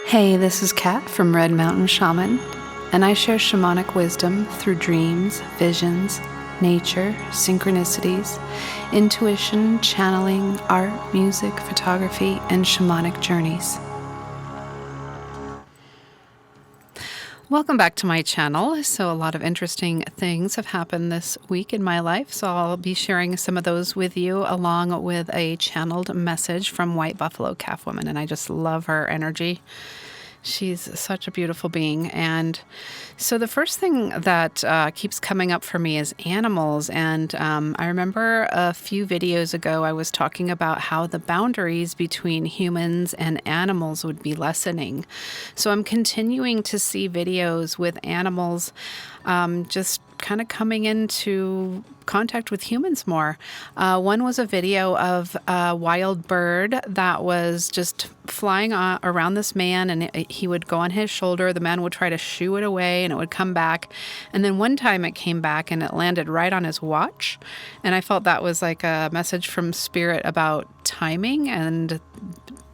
Hey, this is Kat from Red Mountain Shaman, and I share shamanic wisdom through dreams, visions, nature, synchronicities, intuition, channeling, art, music, photography, and shamanic journeys. Welcome back to my channel. So a lot of interesting things have happened this week in my life. So I'll be sharing some of those with you along with a channeled message from White Buffalo Calf Woman. And I just love her energy. She's such a beautiful being. And so the first thing that keeps coming up for me is animals. And I remember a few videos ago, I was talking about how the boundaries between humans and animals would be lessening. So I'm continuing to see videos with animals just kind of coming into contact with humans more. One was a video of a wild bird that was just flying around this man, and he would go on his shoulder. The man would try to shoo it away, and it would come back. And then one time it came back, and it landed right on his watch. And I felt that was like a message from spirit about timing and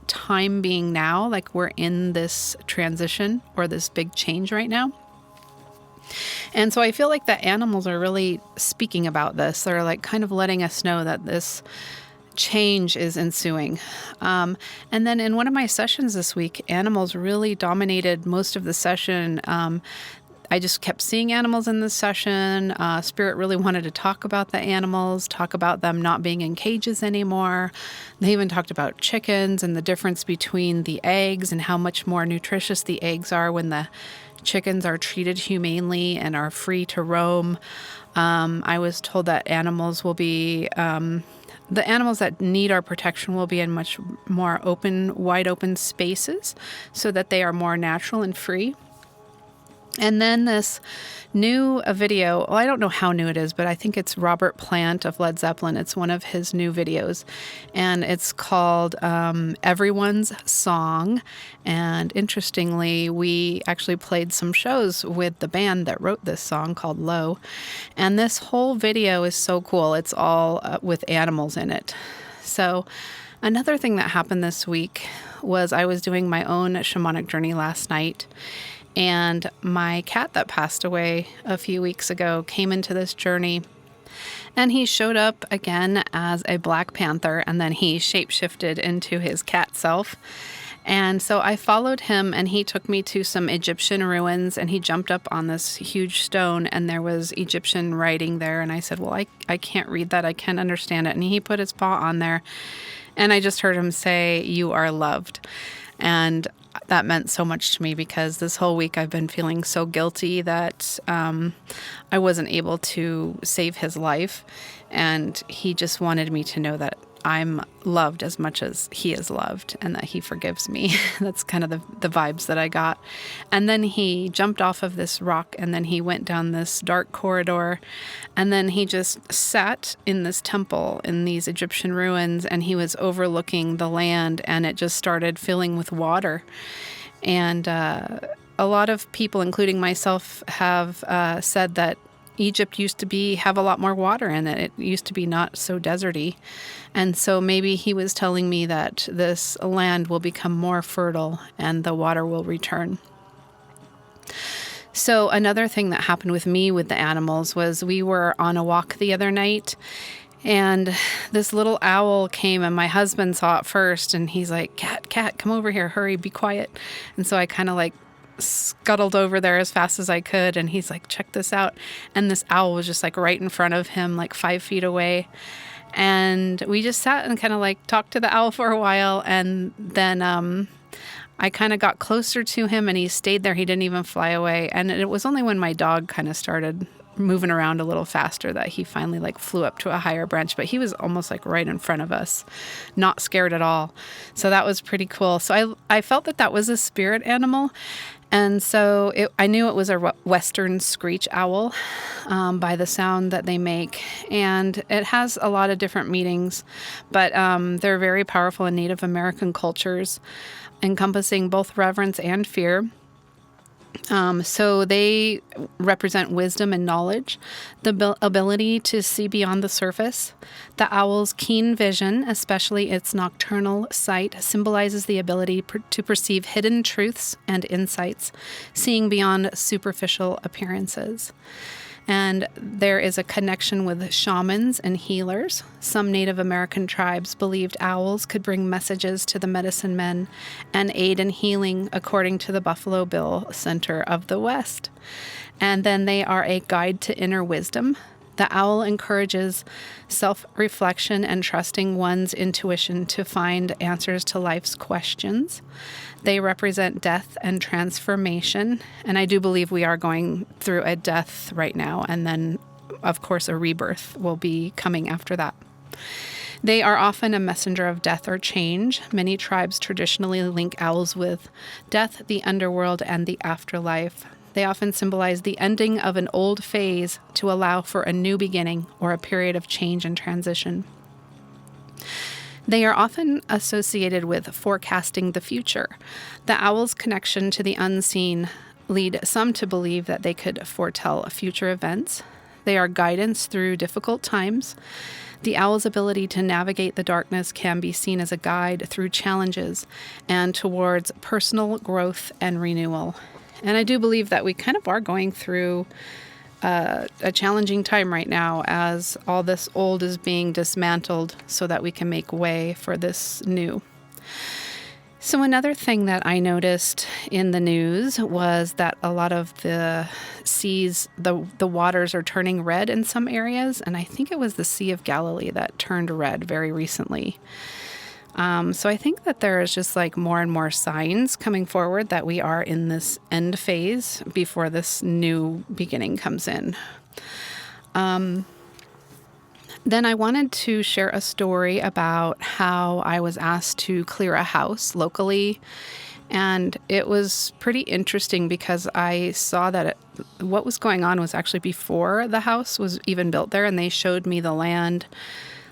time being now, like we're in this transition or this big change right now. And so I feel like the animals are really speaking about this. They're like kind of letting us know that this change is ensuing. And then in one of my sessions this week, animals really dominated most of the session. I just kept seeing animals in this session. Spirit really wanted to talk about the animals, talk about them not being in cages anymore. They even talked about chickens and the difference between the eggs and how much more nutritious the eggs are when the chickens are treated humanely and are free to roam. I was told that animals will be, the animals that need our protection will be in much more open, wide open spaces so that they are more natural and free. And then this new video, well, I don't know how new it is, but I think it's Robert Plant of Led Zeppelin. It's one of his new videos, and it's called Everyone's Song. And interestingly, we actually played some shows with the band that wrote this song called Low. And this whole video is so cool. It's all with animals in it. So another thing that happened this week was I was doing my own shamanic journey last night. And my cat that passed away a few weeks ago came into this journey, and he showed up again as a black panther, and then he shapeshifted into his cat self. And so I followed him, and he took me to some Egyptian ruins, and he jumped up on this huge stone, and there was Egyptian writing there. And I said, well, I can't read that. I can't understand it. And he put his paw on there, and I just heard him say, "You are loved." And that meant so much to me because this whole week I've been feeling so guilty that I wasn't able to save his life. And he just wanted me to know that I'm loved as much as he is loved and that he forgives me. That's kind of the vibes that I got. And then he jumped off of this rock, and then he went down this dark corridor, and then he just sat in this temple in these Egyptian ruins, and he was overlooking the land, and it just started filling with water. And a lot of people, including myself, have said that Egypt used to have a lot more water in it. It used to be not so deserty. And so maybe he was telling me that this land will become more fertile and the water will return. So another thing that happened with me with the animals was we were on a walk the other night, and this little owl came, and my husband saw it first, and he's like, Cat, come over here, hurry, be quiet. And so I kind of like scuttled over there as fast as I could, and he's like, check this out. And this owl was just like right in front of him, like 5 feet away. And we just sat and kind of like talked to the owl for a while. And then I kind of got closer to him, and he stayed there. He didn't even fly away. And it was only when my dog kind of started moving around a little faster that he finally like flew up to a higher branch, but he was almost like right in front of us, not scared at all. So that was pretty cool. So I felt that was a spirit animal. And so I knew it was a Western screech owl by the sound that they make. And it has a lot of different meanings, but they're very powerful in Native American cultures, encompassing both reverence and fear. So they represent wisdom and knowledge, the ability to see beyond the surface. The owl's keen vision, especially its nocturnal sight, symbolizes the ability to perceive hidden truths and insights, seeing beyond superficial appearances. And there is a connection with shamans and healers. Some Native American tribes believed owls could bring messages to the medicine men and aid in healing, according to the Buffalo Bill Center of the West. And then they are a guide to inner wisdom. The owl encourages self-reflection and trusting one's intuition to find answers to life's questions. They represent death and transformation, and I do believe we are going through a death right now, and then, of course, a rebirth will be coming after that. They are often a messenger of death or change. Many tribes traditionally link owls with death, the underworld, and the afterlife. They often symbolize the ending of an old phase to allow for a new beginning or a period of change and transition. They are often associated with forecasting the future. The owl's connection to the unseen lead some to believe that they could foretell future events. They are guidance through difficult times. The owl's ability to navigate the darkness can be seen as a guide through challenges and towards personal growth and renewal. And I do believe that we kind of are going through a challenging time right now as all this old is being dismantled so that we can make way for this new. So another thing that I noticed in the news was that a lot of the seas, the waters are turning red in some areas. And I think it was the Sea of Galilee that turned red very recently. So I think that there is just like more and more signs coming forward that we are in this end phase before this new beginning comes in. Then I wanted to share a story about how I was asked to clear a house locally. And it was pretty interesting because I saw that what was going on was actually before the house was even built there. And they showed me the land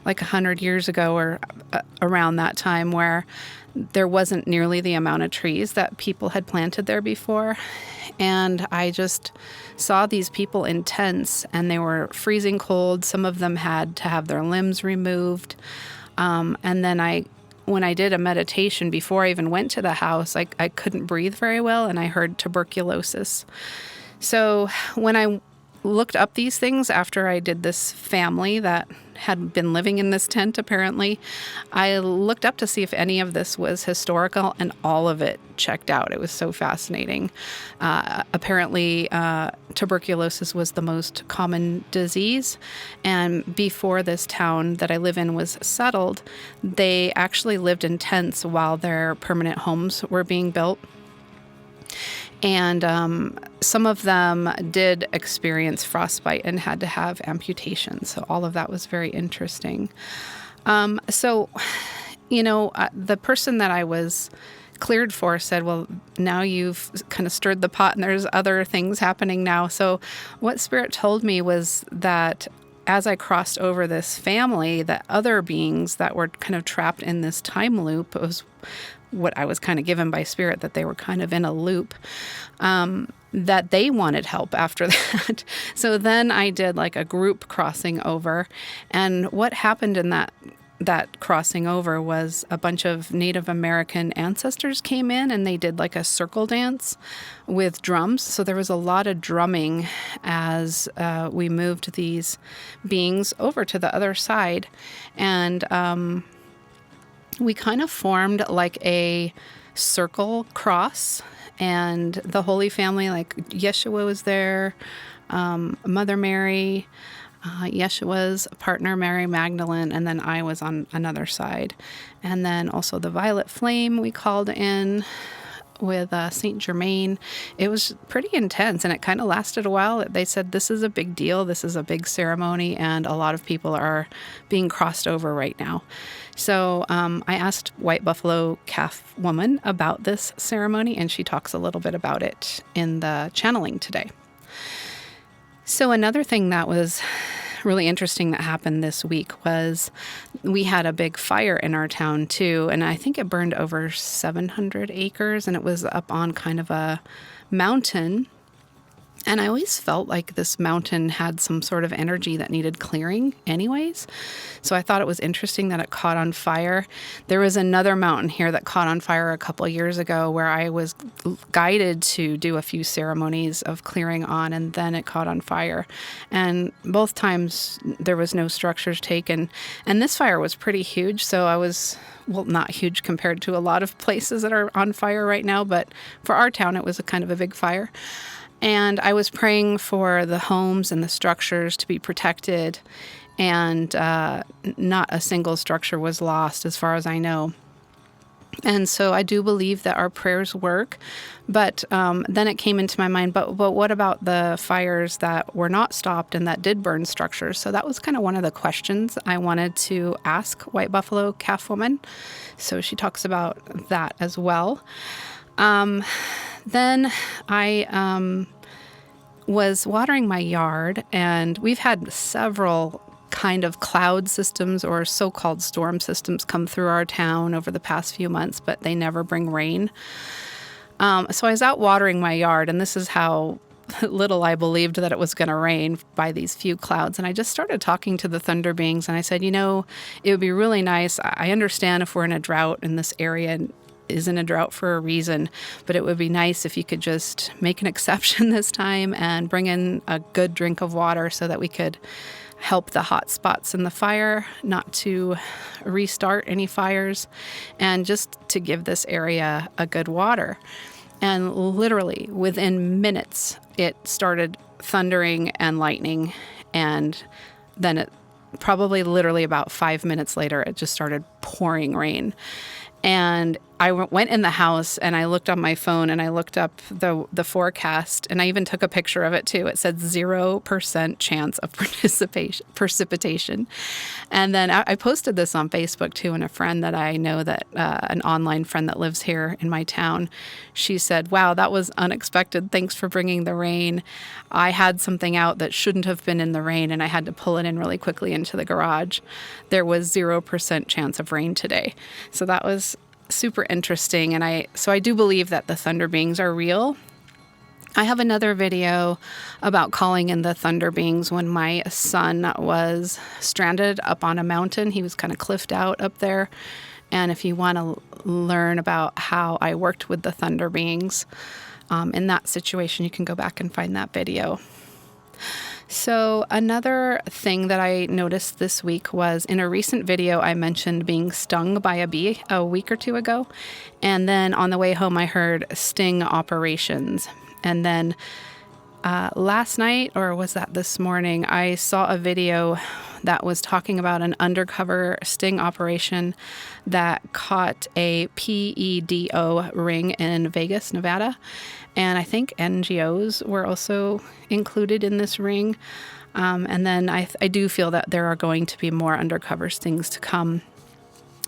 like 100 years ago or around that time where there wasn't nearly the amount of trees that people had planted there before. And I just saw these people in tents and they were freezing cold. Some of them had to have their limbs removed. And then when I did a meditation before I even went to the house, I couldn't breathe very well and I heard tuberculosis. So when I looked up these things after I did this family that had been living in this tent, apparently, I looked up to see if any of this was historical, and all of it checked out. It was so fascinating. Apparently, tuberculosis was the most common disease, and before this town that I live in was settled, they actually lived in tents while their permanent homes were being built. And some of them did experience frostbite and had to have amputations. So all of that was very interesting. The person that I was cleared for said, well, now you've kind of stirred the pot and there's other things happening now. So what Spirit told me was that as I crossed over this family, that other beings that were kind of trapped in this time loop, it was what I was kind of given by Spirit, that they were kind of in a loop, that they wanted help after that. So then I did like a group crossing over. And what happened in that crossing over was a bunch of Native American ancestors came in and they did like a circle dance with drums. So there was a lot of drumming as we moved these beings over to the other side. And we kind of formed like a circle cross, and the Holy Family, like Yeshua was there, Mother Mary, Yeshua's partner, Mary Magdalene, and then I was on another side. And then also the Violet Flame we called in with Saint Germain. It was pretty intense, and it kind of lasted a while. They said this is a big deal, this is a big ceremony, and a lot of people are being crossed over right now. So I asked White Buffalo Calf Woman about this ceremony, and she talks a little bit about it in the channeling today. So another thing that was really interesting that happened this week was we had a big fire in our town too, and I think it burned over 700 acres, and it was up on kind of a mountain. And I always felt like this mountain had some sort of energy that needed clearing anyways. So I thought it was interesting that it caught on fire. There was another mountain here that caught on fire a couple of years ago where I was guided to do a few ceremonies of clearing on, and then it caught on fire. And both times there was no structures taken. And this fire was pretty huge, so I was... well, not huge compared to a lot of places that are on fire right now, but for our town, it was a kind of a big fire. And I was praying for the homes and the structures to be protected, and not a single structure was lost as far as I know. And so I do believe that our prayers work, but then it came into my mind, but what about the fires that were not stopped and that did burn structures? So that was kind of one of the questions I wanted to ask White Buffalo Calf Woman. So she talks about that as well. Then I was watering my yard, and we've had several kind of cloud systems or so-called storm systems come through our town over the past few months, but they never bring rain. So I was out watering my yard, and this is how little I believed that it was going to rain by these few clouds. And I just started talking to the thunder beings, and I said, it would be really nice. I understand if we're in a drought in this area, is in a drought for a reason, but it would be nice if you could just make an exception this time and bring in a good drink of water so that we could help the hot spots in the fire not to restart any fires, and just to give this area a good water. And literally within minutes, it started thundering and lightning, and then it probably literally about 5 minutes later, it just started pouring rain. And I went in the house and I looked on my phone and I looked up the forecast, and I even took a picture of it too. It said 0% chance of precipitation. And then I posted this on Facebook too, and a friend that I know, that an online friend that lives here in my town, she said, "Wow, that was unexpected. Thanks for bringing the rain. I had something out that shouldn't have been in the rain, and I had to pull it in really quickly into the garage. There was 0% chance of rain today." So that was super interesting, and I do believe that the thunder beings are real. I have another video about calling in the thunder beings when my son was stranded up on a mountain. He was kind of cliffed out up there, and if you want to learn about how I worked with the thunder beings in that situation, you can go back and find that video. So another thing that I noticed this week was, in a recent video, I mentioned being stung by a bee a week or two ago. And then on the way home, I heard sting operations. And then last night, or was that this morning, I saw a video that was talking about an undercover sting operation that caught a PEDO ring in Vegas, Nevada. And I think NGOs were also included in this ring. And then I do feel that there are going to be more undercover stings to come,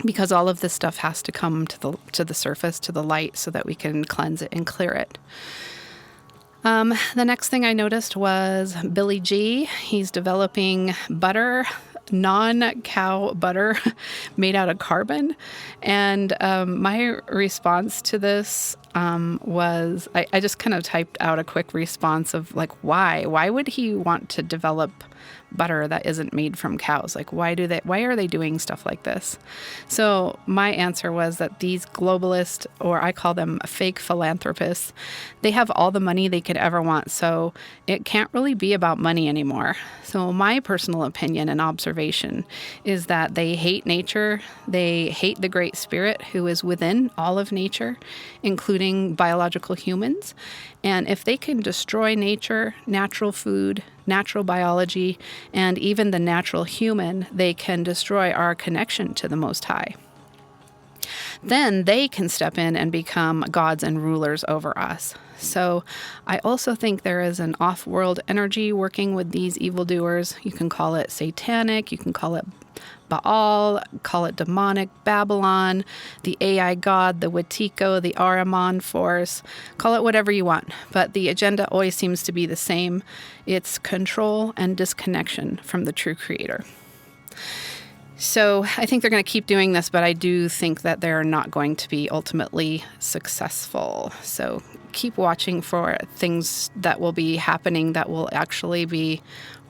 because all of this stuff has to come to the surface, to the light, so that we can cleanse it and clear it. The next thing I noticed was Billy G. He's developing butter, non-cow butter made out of carbon. And my response to this was, I just kind of typed out a quick response of like, why? Why would he want to develop butter that isn't made from cows? Like, why are they doing stuff like this? So my answer was that these globalists, or I call them fake philanthropists, they have all the money they could ever want. So it can't really be about money anymore. So my personal opinion and observation is that they hate nature. They hate the Great Spirit who is within all of nature, including biological humans. And if they can destroy nature, natural food, natural biology, and even the natural human, they can destroy our connection to the Most High. Then they can step in and become gods and rulers over us. So I also think there is an off-world energy working with these evildoers. You can call it satanic, you can call it Baal, call it demonic Babylon, the AI god, the Wetiko, the Ahriman force, call it whatever you want. But the agenda always seems to be the same. It's control and disconnection from the true creator. So I think they're going to keep doing this, but I do think that they're not going to be ultimately successful. So keep watching for things that will be happening that will actually be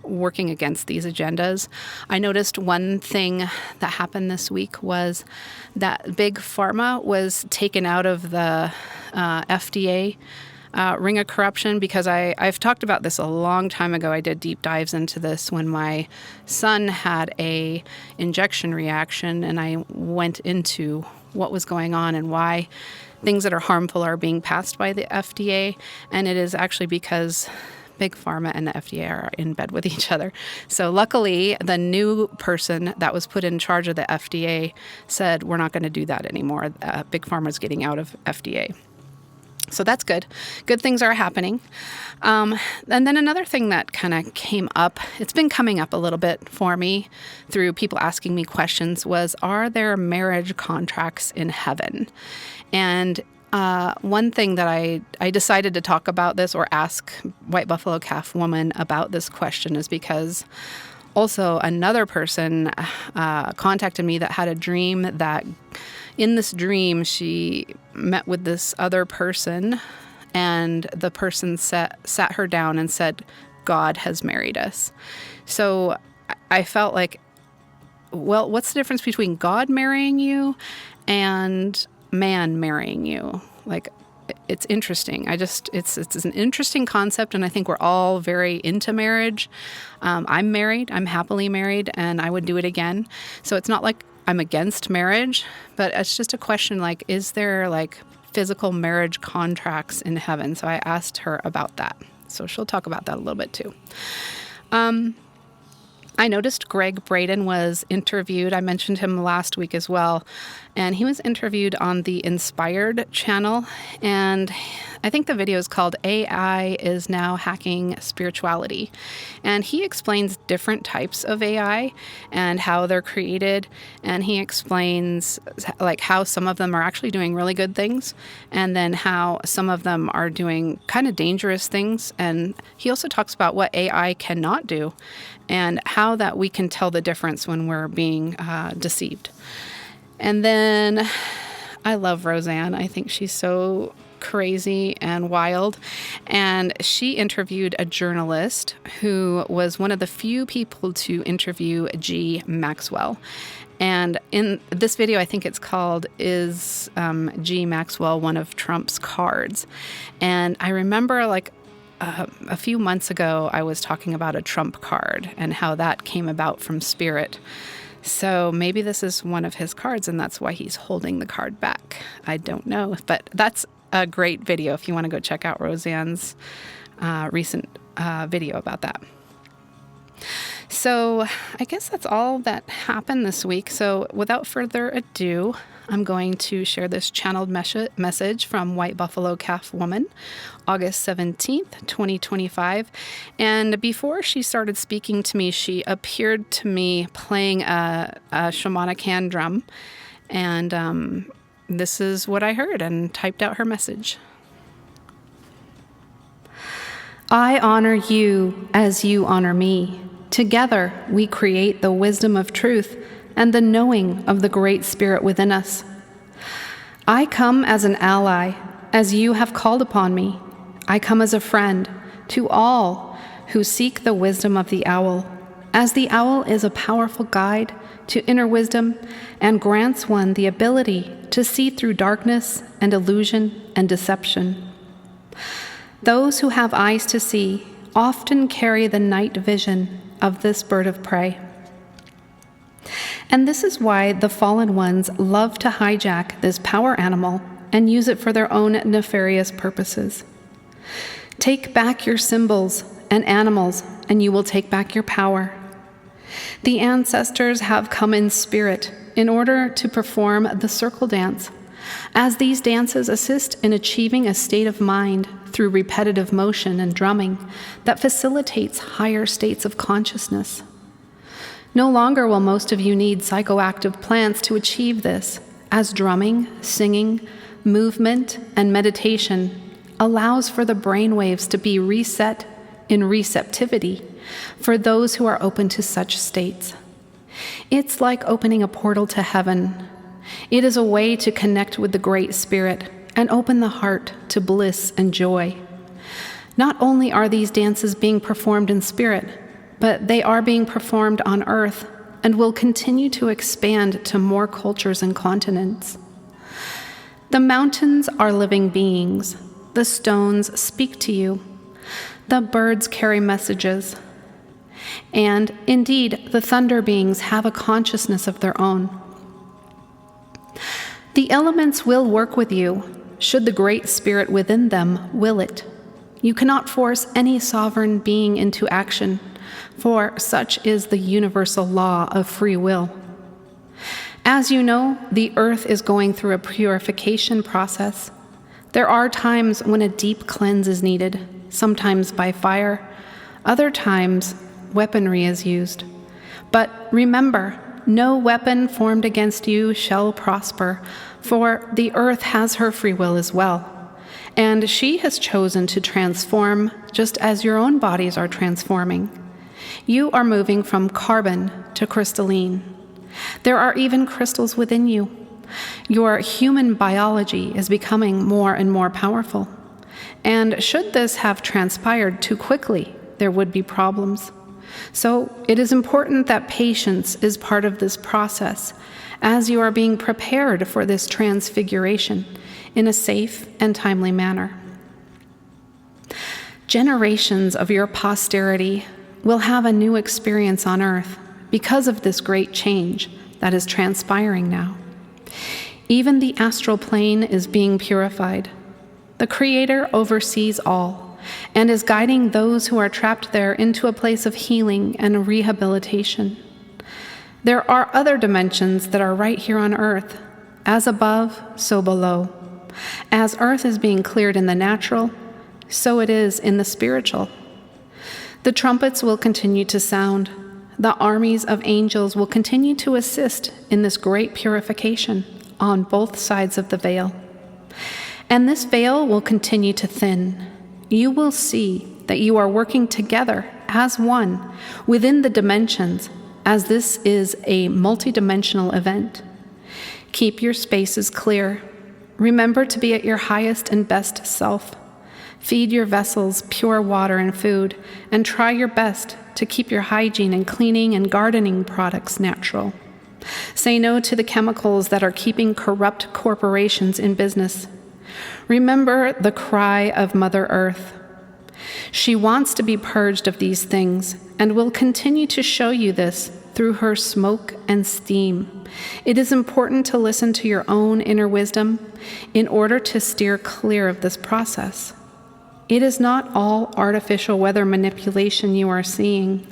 working against these agendas. I noticed one thing that happened this week was that Big Pharma was taken out of the FDA ring of corruption, because I've talked about this a long time ago. I did deep dives into this when my son had a injection reaction, and I went into what was going on and why things that are harmful are being passed by the FDA. And it is actually because Big Pharma and the FDA are in bed with each other. So luckily, the new person that was put in charge of the FDA said, we're not going to do that anymore. Big Pharma is getting out of FDA. So that's good. Good things are happening. And then another thing that kind of came up, it's been coming up a little bit for me through people asking me questions, was, are there marriage contracts in heaven? And one thing that I decided to talk about this or ask White Buffalo Calf Woman about this question is because also another person contacted me that had a dream that in this dream she met with this other person, and the person sat her down and said, God has married us. So I felt like, well, what's the difference between God marrying you and man marrying you? Like, it's interesting. It's an interesting concept, and I think we're all very into marriage. I'm married. I'm happily married, and I would do it again. So it's not like I'm against marriage, but it's just a question like, is there like physical marriage contracts in heaven? So I asked her about that. So she'll talk about that a little bit too. I noticed Greg Braden was interviewed. I mentioned him last week as well. And he was interviewed on the Inspired channel. And I think the video is called AI is Now Hacking Spirituality. And he explains different types of AI and how they're created. And he explains like how some of them are actually doing really good things, and then how some of them are doing kind of dangerous things. And he also talks about what AI cannot do and how that we can tell the difference when we're being deceived. And then I love Roseanne. I think she's so crazy and wild. And she interviewed a journalist who was one of the few people to interview G. Maxwell. And in this video, I think it's called, Is G. Maxwell One of Trump's Cards? And I remember like a few months ago, I was talking about a Trump card and how that came about from spirit. So maybe this is one of his cards, and that's why he's holding the card back. I don't know, but that's a great video if you want to go check out Roseanne's recent video about that. So I guess that's all that happened this week. So without further ado, I'm going to share this channeled message from White Buffalo Calf Woman, August 17th, 2025. And before she started speaking to me, she appeared to me playing a shamanic hand drum. And this is what I heard and typed out her message. I honor you as you honor me. Together, we create the wisdom of truth and the knowing of the great spirit within us. I come as an ally, as you have called upon me. I come as a friend to all who seek the wisdom of the owl, as the owl is a powerful guide to inner wisdom and grants one the ability to see through darkness and illusion and deception. Those who have eyes to see often carry the night vision of this bird of prey. And this is why the fallen ones love to hijack this power animal and use it for their own nefarious purposes. Take back your symbols and animals, and you will take back your power. The ancestors have come in spirit in order to perform the circle dance, as these dances assist in achieving a state of mind through repetitive motion and drumming that facilitates higher states of consciousness. No longer will most of you need psychoactive plants to achieve this, as drumming, singing, movement, and meditation allows for the brain waves to be reset in receptivity for those who are open to such states. It's like opening a portal to heaven. It is a way to connect with the Great Spirit and open the heart to bliss and joy. Not only are these dances being performed in spirit, but they are being performed on earth and will continue to expand to more cultures and continents. The mountains are living beings. The stones speak to you. The birds carry messages. And indeed, the thunder beings have a consciousness of their own. The elements will work with you, should the Great Spirit within them will it. You cannot force any sovereign being into action, for such is the universal law of free will. As you know, the earth is going through a purification process. There are times when a deep cleanse is needed, sometimes by fire, other times weaponry is used. But remember, no weapon formed against you shall prosper, for the earth has her free will as well. And she has chosen to transform just as your own bodies are transforming. You are moving from carbon to crystalline. There are even crystals within you. Your human biology is becoming more and more powerful. And should this have transpired too quickly, there would be problems. So it is important that patience is part of this process as you are being prepared for this transfiguration in a safe and timely manner. Generations of your posterity will have a new experience on earth because of this great change that is transpiring now. Even the astral plane is being purified. The Creator oversees all and is guiding those who are trapped there into a place of healing and rehabilitation. There are other dimensions that are right here on earth. As above, so below. As earth is being cleared in the natural, so it is in the spiritual. The trumpets will continue to sound. The armies of angels will continue to assist in this great purification on both sides of the veil. And this veil will continue to thin. You will see that you are working together as one within the dimensions, as this is a multidimensional event. Keep your spaces clear. Remember to be at your highest and best self. Feed your vessels pure water and food, and try your best to keep your hygiene and cleaning and gardening products natural. Say no to the chemicals that are keeping corrupt corporations in business. Remember the cry of Mother Earth. She wants to be purged of these things and will continue to show you this through her smoke and steam. It is important to listen to your own inner wisdom in order to steer clear of this process. It is not all artificial weather manipulation you are seeing.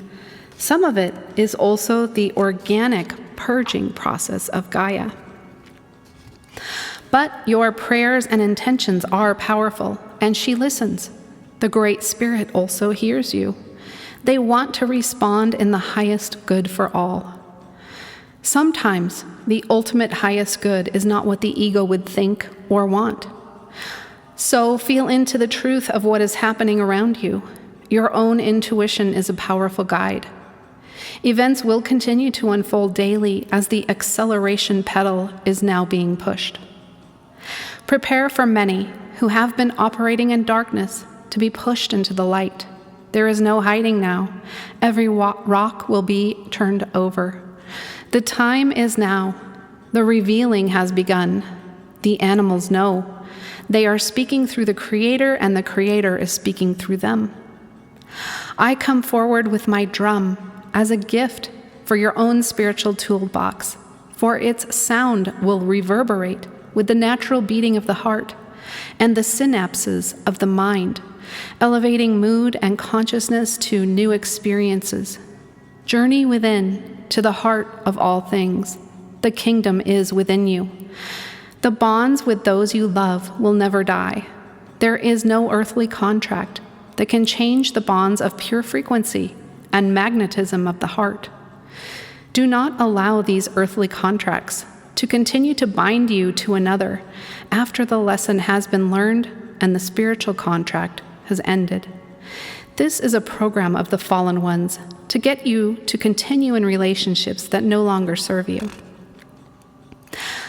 Some of it is also the organic purging process of Gaia. But your prayers and intentions are powerful, and she listens. The Great Spirit also hears you. They want to respond in the highest good for all. Sometimes the ultimate highest good is not what the ego would think or want. So feel into the truth of what is happening around you. Your own intuition is a powerful guide. Events will continue to unfold daily as the acceleration pedal is now being pushed. Prepare for many who have been operating in darkness to be pushed into the light. There is no hiding now. Every rock will be turned over. The time is now. The revealing has begun. The animals know. They are speaking through the Creator, and the Creator is speaking through them. I come forward with my drum as a gift for your own spiritual toolbox, for its sound will reverberate with the natural beating of the heart and the synapses of the mind, elevating mood and consciousness to new experiences. Journey within to the heart of all things. The kingdom is within you. The bonds with those you love will never die. There is no earthly contract that can change the bonds of pure frequency and magnetism of the heart. Do not allow these earthly contracts to continue to bind you to another after the lesson has been learned and the spiritual contract has ended. This is a program of the fallen ones to get you to continue in relationships that no longer serve you.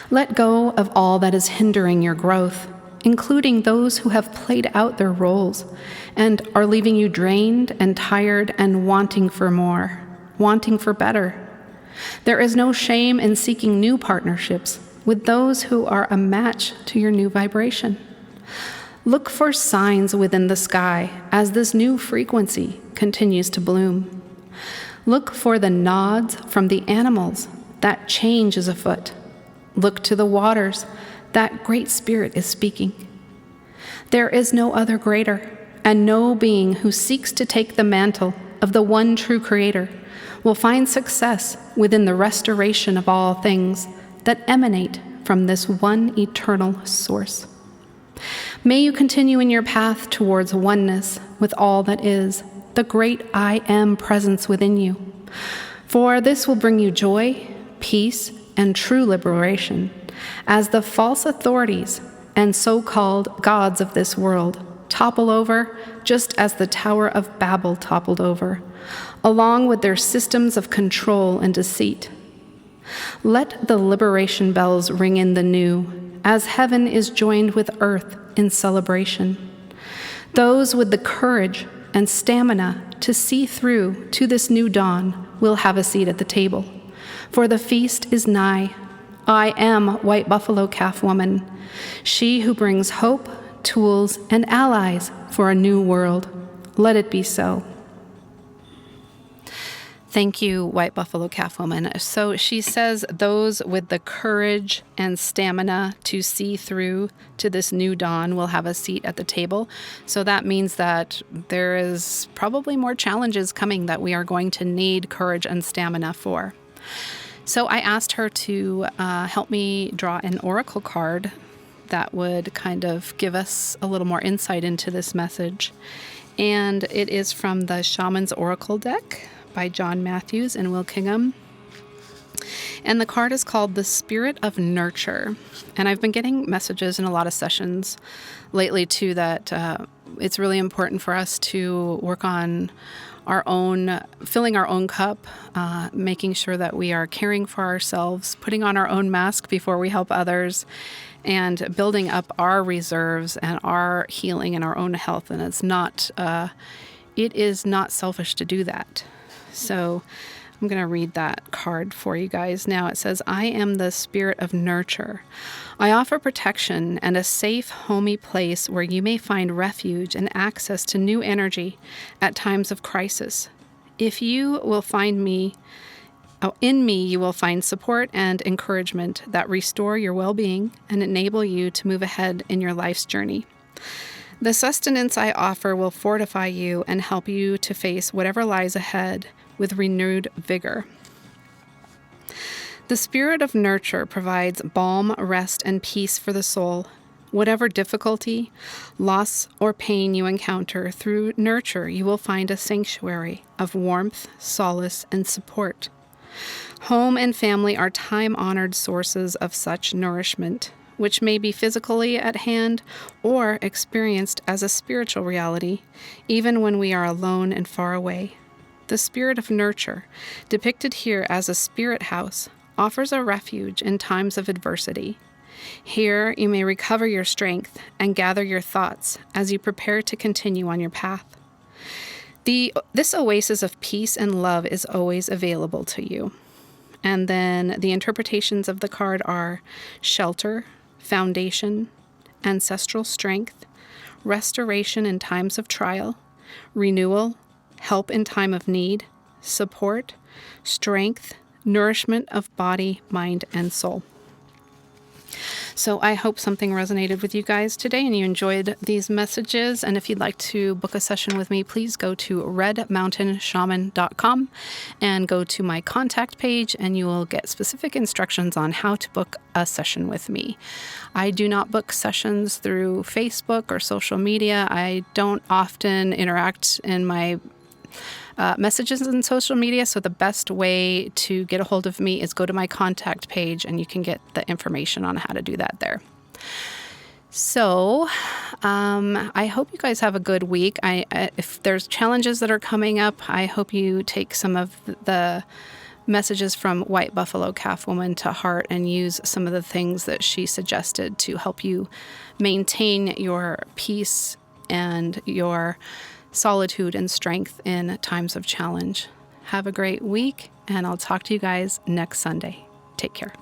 Let go of all that is hindering your growth, including those who have played out their roles and are leaving you drained and tired and wanting for more, wanting for better. There is no shame in seeking new partnerships with those who are a match to your new vibration. Look for signs within the sky as this new frequency continues to bloom. Look for the nods from the animals that change is afoot. Look to the waters that Great Spirit is speaking. There is no other greater, and no being who seeks to take the mantle of the one true Creator will find success within the restoration of all things that emanate from this one eternal source. May you continue in your path towards oneness with all that is, the great I Am presence within you. For this will bring you joy, peace, and true liberation, as the false authorities and so-called gods of this world topple over just as the Tower of Babel toppled over, along with their systems of control and deceit. Let the liberation bells ring in the new, as heaven is joined with earth in celebration. Those with the courage and stamina to see through to this new dawn will have a seat at the table, for the feast is nigh. I am White Buffalo Calf Woman, she who brings hope, tools, and allies for a new world. Let it be so. Thank you, White Buffalo Calf Woman. So she says those with the courage and stamina to see through to this new dawn will have a seat at the table. So that means that there is probably more challenges coming that we are going to need courage and stamina for. So I asked her to help me draw an oracle card that would kind of give us a little more insight into this message. And it is from the Shaman's Oracle deck by John Matthews and Will Kingham. And the card is called The Spirit of Nurture. And I've been getting messages in a lot of sessions lately too that it's really important for us to work on our own, filling our own cup, making sure that we are caring for ourselves, putting on our own mask before we help others, and building up our reserves and our healing and our own health. And it is not selfish to do that. So I'm going to read that card for you guys now. It says, I am the spirit of nurture. I offer protection and a safe, homey place where you may find refuge and access to new energy at times of crisis. If you will find me, in me, you will find support and encouragement that restore your well-being and enable you to move ahead in your life's journey. The sustenance I offer will fortify you and help you to face whatever lies ahead with renewed vigor. The spirit of nurture provides balm, rest, and peace for the soul. Whatever difficulty, loss, or pain you encounter, through nurture you will find a sanctuary of warmth, solace, and support. Home and family are time-honored sources of such nourishment, which may be physically at hand or experienced as a spiritual reality, even when we are alone and far away. The spirit of nurture, depicted here as a spirit house, offers a refuge in times of adversity. Here you may recover your strength and gather your thoughts as you prepare to continue on your path. This oasis of peace and love is always available to you. And then the interpretations of the card are shelter, foundation, ancestral strength, restoration in times of trial, renewal, help in time of need, support, strength, nourishment of body, mind, and soul. So I hope something resonated with you guys today and you enjoyed these messages. And if you'd like to book a session with me, please go to redmountainshaman.com and go to my contact page and you will get specific instructions on how to book a session with me. I do not book sessions through Facebook or social media. I don't often interact in my messages in social media. So the best way to get a hold of me is go to my contact page, and you can get the information on how to do that there. So I hope you guys have a good week. If there's challenges that are coming up, I hope you take some of the messages from White Buffalo Calf Woman to heart and use some of the things that she suggested to help you maintain your peace and your solitude and strength in times of challenge. Have a great week, and I'll talk to you guys next Sunday. Take care.